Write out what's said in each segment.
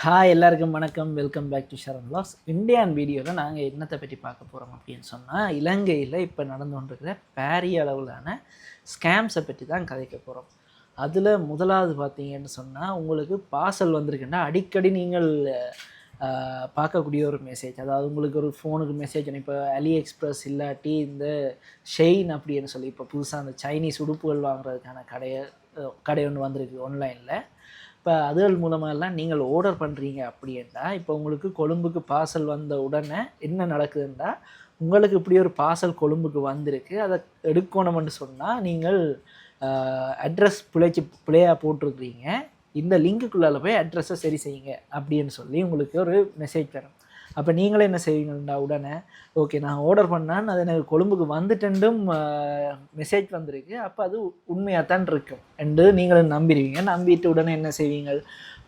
Hi எல்லாருக்கும் வணக்கம். Welcome back to Sharan vlogs. இந்தியான் வீடியோவில் நாங்கள் என்னத்தை பற்றி பார்க்க போகிறோம் அப்படின்னு சொன்னால், இலங்கையில் இப்போ நடந்து கொண்டிருக்கிற பாரிய அளவிலான ஸ்கேம்ஸை பற்றி தான் கதைக்க போகிறோம். அதில் முதலாவது பார்த்தீங்கன்னு சொன்னால், உங்களுக்கு பார்சல் வந்திருக்குன்னா அடிக்கடி நீங்கள் பார்க்கக்கூடிய ஒரு மெசேஜ். அதாவது உங்களுக்கு ஒரு ஃபோனுக்கு மெசேஜ் இப்போ அலி எக்ஸ்பிரஸ் இல்லாட்டி இந்த ஷெயின் அப்படின்னு சொல்லி இப்போ புதுசாக அந்த சைனீஸ் உடுப்புகள் வாங்குறதுக்கான கடை ஒன்று வந்திருக்கு ஆன்லைனில். இப்போ அதுகள் மூலமாகலாம் நீங்கள் ஆர்டர் பண்ணுறீங்க அப்படின்னா, இப்போ உங்களுக்கு கொழும்புக்கு பார்சல் வந்த உடனே என்ன நடக்குதுன்னா, உங்களுக்கு இப்படி ஒரு பார்சல் கொழும்புக்கு வந்திருக்கு, அதை எடுக்கணும்னு சொன்னால் நீங்கள் அட்ரஸ் பிழையாக போட்டிருக்கிறீங்க, இந்த லிங்க்குள்ளால் போய் அட்ரஸை சரி செய்யுங்க அப்படின்னு சொல்லி உங்களுக்கு ஒரு மெசேஜ் தரும். அப்போ நீங்களே என்ன செய்வீங்கள்டா, உடனே ஓகே நான் ஆர்டர் பண்ணான்னு அது எனக்கு கொழும்புக்கு வந்துட்டேன்டும் மெசேஜ் வந்திருக்கு, அப்போ அது உண்மையாக தான் இருக்கும் என்று நீங்களும் நம்பிடுவீங்க. நம்பிட்டு உடனே என்ன செய்வீங்க,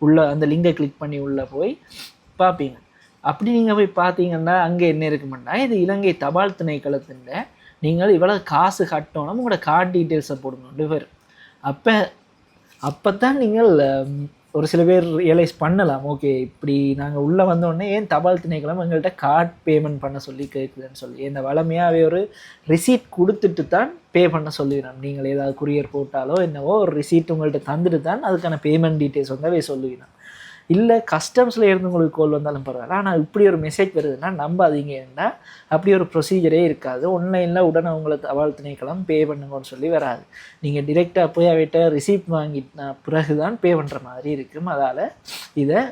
உள்ளே அந்த லிங்கை கிளிக் பண்ணி உள்ளே போய் பார்ப்பீங்க. அப்படி நீங்கள் போய் பார்த்தீங்கன்னா அங்கே என்ன இருக்குமெண்டா, இது இலங்கை தபால் திணைக்களத்தின் நீங்கள் இவ்வளோ காசு கட்டணும், உங்களோட கார்டு டீட்டெயில்ஸை போடணும் பேர். அப்போ தான் நீங்கள் ஒரு சில பேர் ரியலைஸ் பண்ணலாம், ஓகே இப்படி நாங்கள் உள்ளே வந்தோடனே ஏன் தபால் திணைக்களம் எங்கள்கிட்ட கார்ட் பேமெண்ட் பண்ண சொல்லி கேட்குதுன்னு சொல்லி, இந்த வளமையாகவே ஒரு ரிசீட் கொடுத்துட்டு தான் பே பண்ண சொல்லுவினோம். நீங்கள் ஏதாவது குரியர் போட்டாலோ என்னவோ ஒரு ரிசீட் உங்கள்கிட்ட தந்துட்டு தான் அதுக்கான பேமெண்ட் டீட்டெயில்ஸ் வந்து சொல்லுவினோம். இல்லை கஸ்டம்ஸில் இருந்து உங்களுக்கு கால் வந்தாலும் பரவாயில்ல, ஆனால் இப்படி ஒரு மெசேஜ் வருதுன்னா நம்பாதீங்கன்னா, அப்படி ஒரு ப்ரொசீஜரே இருக்காது. ஆன்லைனில் உடனே உங்களை தபால் திணைக்களம் பே பண்ணுங்கன்னு சொல்லி வராது. நீங்கள் டிரெக்டாக போய் அவைகிட்ட ரிசீப்ட் வாங்கினா பிறகு தான் பே பண்ணுற மாதிரி இருக்கும். அதால் இதை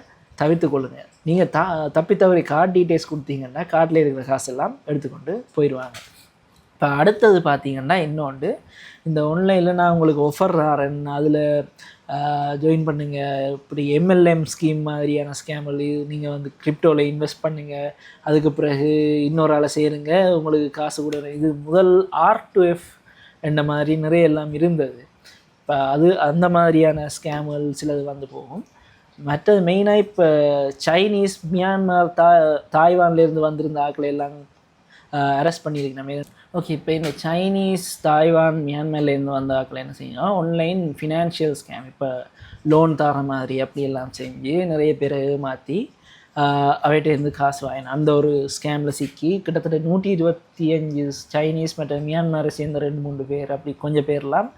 தவிர்த்து கொள்ளுங்கள். நீங்கள் தப்பி தவறி கார்டு டீட்டெயில்ஸ் கொடுத்தீங்கன்னா கார்டில் இருக்கிற காசெல்லாம் எடுத்துக்கொண்டு போயிடுவாங்க. இப்போ அடுத்தது பார்த்தீங்கன்னா இன்னொன்று, இந்த ஆன்லைனில் நான் உங்களுக்கு ஆஃபர் தரேன், அதில் ஜாயின் பண்ணுங்கள், இப்படி எம்எல்எம் ஸ்கீம் மாதிரியான ஸ்கேமில் நீங்கள் வந்து கிரிப்டோவில் இன்வெஸ்ட் பண்ணுங்கள், அதுக்கு பிறகு இன்னொரு ஆளை சேருங்க, உங்களுக்கு காசு கூட. இது முதல் R2F என்ற மாதிரி நிறைய எல்லாம் இருந்தது. இப்போ அந்த மாதிரியான ஸ்கேம்கள் சிலது வந்து போகும். மற்றது மெயினாக இப்போ சைனீஸ், மியான்மர், தாய்வான்லேருந்து வந்திருந்த ஆட்களை எல்லாம் அரெஸ்ட் பண்ணியிருக்கேன். ஓகே, இப்போ இந்த சைனீஸ், தாய்வான், மியான்மர்லேருந்து வந்த ஆட்கள் என்ன செய்யணும், ஆன்லைன் ஃபினான்ஷியல் ஸ்கேம், இப்போ லோன் தர மாதிரி அப்படியெல்லாம் செஞ்சு நிறைய பேரை ஏமாற்றி அவைகிட்டேருந்து காசு வாங்கினேன். அந்த ஒரு ஸ்கேமில் சிக்கி கிட்டத்தட்ட 125 சைனீஸ் மற்றும் மியான்மரை சேர்ந்த 2-3 பேர் அப்படி கொஞ்சம் பேர்லாம்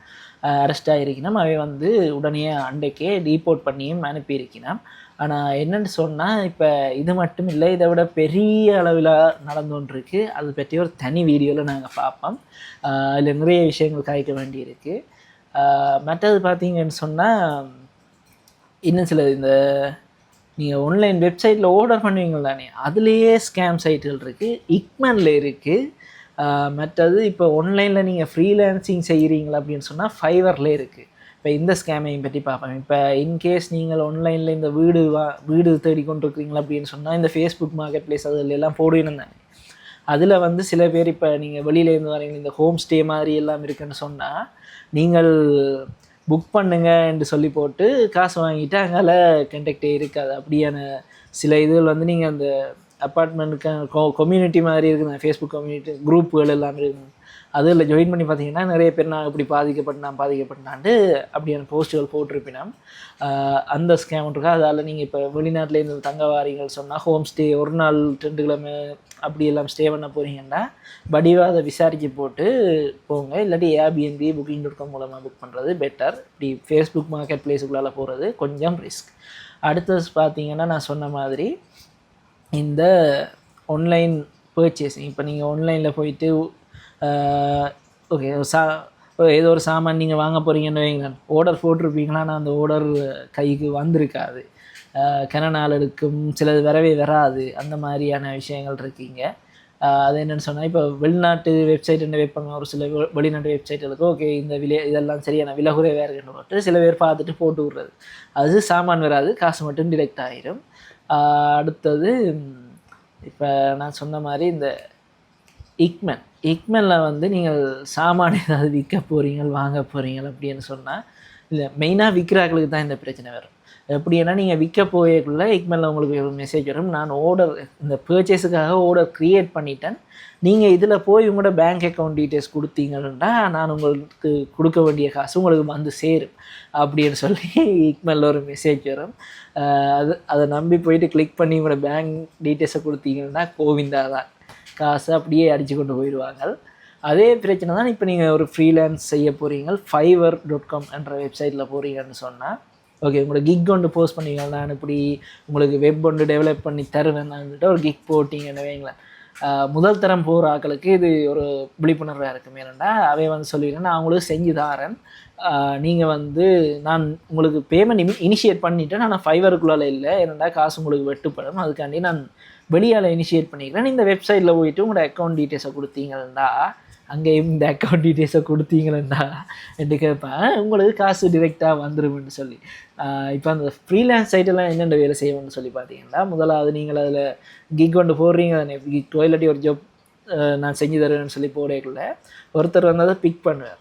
அரெஸ்ட் ஆகிருக்கணும். அவை வந்து உடனே அண்டைக்கே ரீபோர்ட் பண்ணியும் அனுப்பியிருக்கணும். ஆனால் என்னென்னு சொன்னால், இப்போ இது மட்டும் இல்லை, இதை விட பெரிய அளவில் நடந்துகிட்ருக்கு. அதை பற்றி ஒரு தனி வீடியோவில் நாங்கள் பார்ப்போம். அதில் நிறைய விஷயங்கள் காய்க்க வேண்டியிருக்கு. மற்றது பார்த்தீங்கன்னு சொன்னால், இன்னும் சில இந்த நீங்கள் ஆன்லைன் வெப்சைட்டில் ஆர்டர் பண்ணுவீங்க தானே, அதுலேயே ஸ்கேம் சைட்டுகள் இருக்குது, இக்மனில் இருக்குது. மற்றது இப்போ ஆன்லைனில் நீங்கள் ஃப்ரீலான்சிங் செய்கிறீங்களா அப்படின்னு சொன்னால் ஃபைவரில் இருக்குது. இப்போ இந்த ஸ்கேமையும் பற்றி பார்ப்போம். இப்போ இன்கேஸ் நீங்கள் ஆன்லைனில் இந்த வீடு தேடிக்கொண்டிருக்கிறீங்களா அப்படின்னு சொன்னால், இந்த ஃபேஸ்புக் மார்க்கெட் பிளேஸ் அதில் எல்லாம் போடுவேன்னு தானே, அதில் வந்து சில பேர் இப்போ நீங்கள் வெளியிலேருந்து வரீங்க, இந்த ஹோம் ஸ்டே மாதிரி எல்லாம் இருக்குன்னு சொன்னால், நீங்கள் புக் பண்ணுங்க என்று சொல்லி போட்டு காசு வாங்கிட்டு அங்கால கண்டக்டே இருக்காது. அப்படியான சில இதுகள் வந்து நீங்கள் அந்த அப்பார்ட்மெண்ட்டுக்கு கம்யூனிட்டி மாதிரி இருக்குது, ஃபேஸ்புக் கம்யூனிட்டி குரூப்புகள் எல்லாம் இருக்குது, அதில் ஜாயின் பண்ணி பார்த்தீங்கன்னா நிறைய பேர் நான் இப்படி பாதிக்கப்பட்டான்ட்டு அப்படியான போஸ்ட்டுகள் போட்டிருப்பினா அந்த ஸ்கேம் இருக்கா. அதால் நீங்கள் இப்போ வெளிநாட்டிலேருந்து தங்க வாரீங்கள் சொன்னால், ஹோம் ஸ்டே 1 நாள் 2 கிழமை அப்படி எல்லாம் ஸ்டே பண்ண போகிறீங்கன்னா வடிவாக அதை விசாரிக்க போட்டு போங்க. இல்லாட்டி Airbnb, Booking.com மூலமாக புக் பண்ணுறது பெட்டர். இப்படி ஃபேஸ்புக் மார்க்கெட் பிளேஸுக்குள்ளால் போகிறது கொஞ்சம் ரிஸ்க். அடுத்தது பார்த்தீங்கன்னா, நான் சொன்ன மாதிரி இந்த ஆன்லைன் பர்ச்சேசிங், இப்போ நீங்கள் ஆன்லைனில் போயிட்டு ஓகே ஏதோ ஒரு சாமான் நீங்கள் வாங்க போகிறீங்கன்னு வைங்களேன், ஆர்டர் போட்டிருப்பீங்களா, ஆனால் அந்த ஆர்டர் கைக்கு வந்திருக்காது, கன நாள் எடுக்கும், சிலது வரவே வராது, அந்த மாதிரியான விஷயங்கள் இருக்கீங்க. அது என்னென்னு சொன்னால், இப்போ வெளிநாட்டு வெப்சைட் என்ன வைப்பாங்க, ஒரு சில வெளிநாட்டு வெப்சைட்டுகளுக்கு ஓகே இந்த இதெல்லாம் சரியான விலை குறைவாக இருக்குன்னு போட்டு சில பேர் பார்த்துட்டு போட்டு விட்றது, அது சாமான் வராது, காசு மட்டும் டிரெக்ட் ஆகிடும். அடுத்தது இப்போ நான் சொன்ன மாதிரி இந்த இக்மனில் வந்து நீங்கள் சாமான ஏதாவது விற்க போகிறீங்க, வாங்க போகிறீங்க அப்படின்னு சொன்னால், இல்லை மெயினாக விற்கிறாக்களுக்கு தான் இந்த பிரச்சனை வரும். எப்படின்னா நீங்கள் விற்க போயக்குள்ளே இக்மெல்ல உங்களுக்கு ஒரு மெசேஜ் வரும், நான் இந்த பர்ச்சேஸுக்காக ஆர்டர் க்ரியேட் பண்ணிட்டேன், நீங்கள் இதில் போய் உங்களோட பேங்க் அக்கௌண்ட் டீட்டெயில்ஸ் கொடுத்தீங்கன்னா நான் உங்களுக்கு கொடுக்க வேண்டிய காசு உங்களுக்கு வந்து சேரும் அப்படின்னு சொல்லி இக்மெல்ல ஒரு மெசேஜ் வரும். அதை நம்பி போயிட்டு கிளிக் பண்ணி உங்களோட பேங்க் டீட்டெயில்ஸை கொடுத்தீங்கன்னா கோவிந்தா தான், காசை அப்படியே அடித்து கொண்டு போயிடுவாங்க. அதே பிரச்சனை தான் இப்போ நீங்கள் ஒரு ஃப்ரீலான்ஸ் செய்ய போகிறீங்க, fiverr.com என்ற வெப்சைட்டில் போகிறீங்கன்னு சொன்னால், ஓகே உங்களோட கிக் ஒன்று போஸ்ட் பண்ணுவீங்க, நான் இப்படி உங்களுக்கு வெப் ஒன்று டெவலப் பண்ணி தருவேன்னுட்டு ஒரு கிக் போட்டிங்கன்னு வைங்களேன். முதல் தரம் போகிற ஆக்களுக்கு இது ஒரு விழிப்புணர்வாக இருக்கும். ஏன்னா அவை வந்து சொல்லிடுறேன், நான் உங்களுக்கு செஞ்சு தாரேன், நீங்கள் நான் உங்களுக்கு பேமெண்ட் இனிஷியேட் பண்ணிவிட்டேன், நான் ஃபைவருக்குள்ளால் இல்லை, ஏன்னா காசு உங்களுக்கு வெட்டுப்படும், அதுக்காண்டி நான் வெளியால் இனிஷியேட் பண்ணிக்கிறேன், இந்த வெப்சைட்டில் போயிட்டு உங்களோட அக்கௌண்ட் டீட்டெயில்ஸை கொடுத்தீங்கன்னா அங்கேயும் இந்த அக்கௌண்ட் டீட்டெயில்ஸை கொடுத்தீங்கன்னா என்று கேட்பேன், உங்களுக்கு காசு டிரெக்டாக வந்துருமென்னு சொல்லி. இப்போ அந்த ஃப்ரீலான்ஸ் சைட்டெல்லாம் என்னென்ன வேலை செய்வோம்னு சொல்லி பார்த்தீங்கன்னா, முதலாவது நீங்கள் அதில் கிக் கொண்டு போடுறீங்க தானே, கிக் இல்லாட்டி ஒரு ஜாப் நான் செஞ்சு தருவேன்னு சொல்லி போடக்குள்ள ஒருத்தர் வந்து அதை பிக் பண்ணுவார்.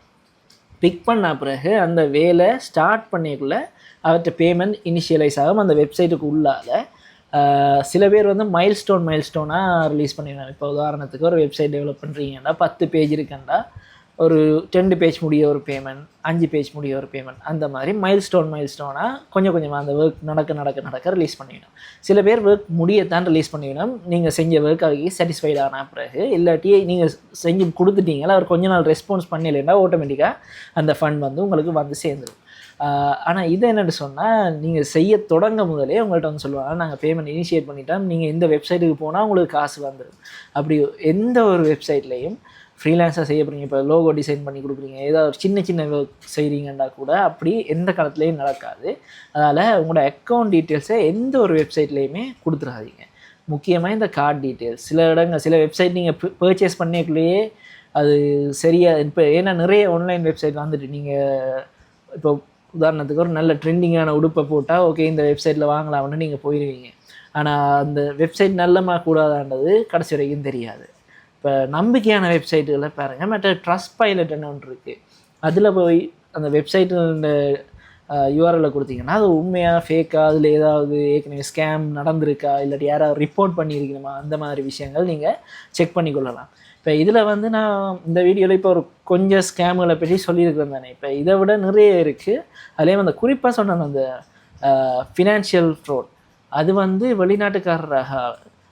பிக் பண்ண பிறகு அந்த வேலை ஸ்டார்ட் பண்ணிக்குள்ளே அவர்கிட்ட பேமெண்ட் இனிஷியலைஸ் ஆகும். அந்த வெப்சைட்டுக்கு உள்ளால் சில பேர் வந்து மைல்ஸ்டோனாக ரிலீஸ் பண்ணிடுவாங்க. இப்போ உதாரணத்துக்கு ஒரு வெப்சைட் டெவலப் பண்ணுறீங்கன்னா 10 பேஜ் இருக்குண்டா ஒரு 2 பேஜ் முடிய ஒரு பேமெண்ட், 5 பேஜ் முடிய ஒரு பேமெண்ட், அந்த மாதிரி மைல்ஸ்டோனாக கொஞ்சம் கொஞ்சமாக அந்த ஒர்க் நடக்க ரிலீஸ் பண்ணிவிடும். சில பேர் ஒர்க் முடியத்தான் ரிலீஸ் பண்ணிவிடும், நீங்கள் செஞ்ச ஒர்க் அதுக்கு சாட்டிஸ்ஃபைட் ஆன பிறகு, இல்லாட்டி நீங்கள் செஞ்சு கொடுத்துட்டீங்களா அவர் கொஞ்ச நாள் ரெஸ்பான்ஸ் பண்ணலைன்னா ஆட்டோமேட்டிக்காக அந்த ஃபண்ட் வந்து உங்களுக்கு வந்து சேர்ந்துடும். ஆனால் இது என்னென்னு சொன்னால், நீங்கள் செய்ய தொடங்க முதலே உங்கள்கிட்ட வந்து சொல்லுவாங்க, நாங்கள் பேமெண்ட் இனிஷியேட் பண்ணிட்டோம், நீங்கள் இந்த வெப்சைட்டுக்கு போனால் உங்களுக்கு காசு வந்துடும். அப்படி எந்த ஒரு வெப்சைட்லேயும் ஃப்ரீலான்ஸாக செய்ய போகிறீங்க, இப்போ லோகோ டிசைன் பண்ணி கொடுக்குறீங்க, ஏதாவது ஒரு சின்ன ஒர்க் செய்கிறீங்கன்னா கூட அப்படி எந்த காலத்துலேயும் நடக்காது. அதனால் உங்களோட அக்கௌண்ட் டீட்டெயில்ஸை எந்த ஒரு வெப்சைட்லேயுமே கொடுத்துடாதீங்க. முக்கியமாக இந்த கார்டு டீட்டெயில்ஸ், சில வெப்சைட் நீங்கள் பர்ச்சேஸ் பண்ணிக்குள்ளேயே அது சரியாக, இப்போ ஏன்னா நிறைய ஆன்லைன் வெப்சைட் வந்துட்டு, நீங்கள் இப்போ உதாரணத்துக்கு ஒரு நல்ல ட்ரெண்டிங்கான உடுப்பை போட்டால் ஓகே இந்த வெப்சைட்டில் வாங்கலாம்னு நீங்கள் போயிடுவீங்க. ஆனால் அந்த வெப்சைட் நல்லமா கூடாதான்றது கடைசி வரைக்கும் தெரியாது. இப்போ நம்பிக்கையான வெப்சைட்டுகளை பாருங்கள், மற்ற ட்ரஸ்ட் பைலட்னு ஒன்று இருக்குது, அதில் போய் அந்த வெப்சைட்டு யூஆர்எல்ல கொடுத்தீங்கன்னா அது உண்மையாக ஃபேக்காக, அதில் ஏதாவது ஏற்கனவே ஸ்கேம் நடந்திருக்கா, இல்லாட்டி யாராவது ரிப்போர்ட் பண்ணியிருக்கணுமா, அந்த மாதிரி விஷயங்கள் நீங்கள் செக் பண்ணி கொள்ளலாம். இப்போ இதில் வந்து நான் இந்த வீடியோவில் இப்போ ஒரு கொஞ்சம் ஸ்கேம்களை பற்றி சொல்லியிருக்கிறேன் தானே, இப்போ இதை விட நிறைய இருக்குது. அதுலேயும் அந்த குறிப்பாக சொன்ன அந்த ஃபினான்ஷியல் ஃப்ராட், அது வந்து வெளிநாட்டுக்காரராக,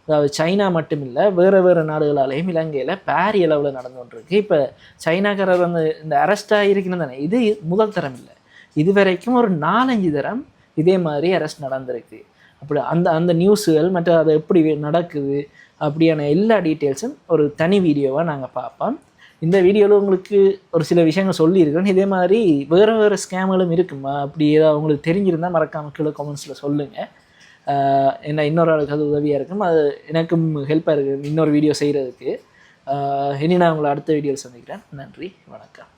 அதாவது சைனா மட்டும் இல்லை வேறு நாடுகளாலேயும் இலங்கையில் பாரிய அளவில் நடந்து கொண்டிருக்கு. இப்போ சைனாக்காரர் வந்து இந்த அரெஸ்டாக இருக்கணும் தானே, இது முதல் தரம் இல்லை, இது வரைக்கும் ஒரு 4-5 தரம் இதே மாதிரி அரெஸ்ட் நடந்திருக்கு. அப்படி அந்த நியூஸுகள் மற்ற அது எப்படி நடக்குது அப்படியான எல்லா டீட்டெயில்ஸும் ஒரு தனி வீடியோவாக நாங்கள் பார்ப்போம். இந்த வீடியோவில் உங்களுக்கு ஒரு சில விஷயங்கள் சொல்லியிருக்கேன். இதே மாதிரி வேறு ஸ்கேம்களும் இருக்குமா, அப்படி ஏதாவது உங்களுக்கு தெரிஞ்சிருந்தால் மறக்காமல் கீழே கமெண்ட்ஸில் சொல்லுங்கள். என்ன இன்னொரு ஆளுக்கு அது உதவியாக இருக்கும், அது எனக்கும் ஹெல்ப்பாக இருக்குது இன்னொரு வீடியோ செய்கிறதுக்கு. இனி நான் உங்களை அடுத்த வீடியோவில் சந்திக்கிறேன். நன்றி, வணக்கம்.